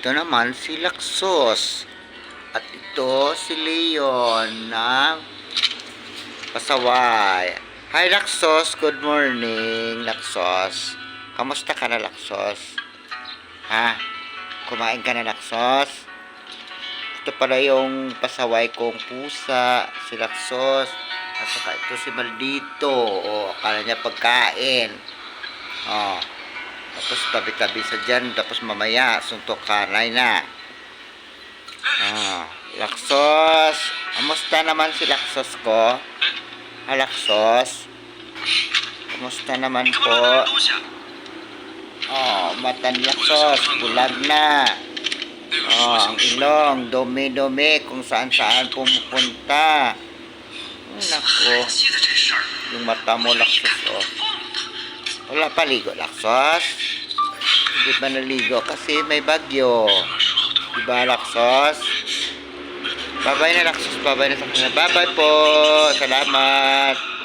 ito naman si Laksos. At ito si Leon na pasaway. Hi Laksos, good morning Laksos. Kamusta ka na Laksos? Ha? Kumain ka na Laksos? Ito pala yung pasaway kong pusa, si Laksos. At saka ito si Maldito. O, akala niya pagkain. O, tapos tabi-tabi sa dyan. Tapos mamaya, suntok kanay na. Laksos. Kamusta naman si Laksos ko? Laksos. Kamusta naman po? Mata ni Laksos. Bulag na. Ang ilong. Dumi-dumi kung saan-saan pumupunta. Nako. Yung mata mo, Laksos, Wala paligo, Laksos. Hindi pa naligo kasi may bagyo. Diba, Laksos? Bye-bye na, Laksos. Bye-bye na sa kanila. Bye-bye po. Salamat.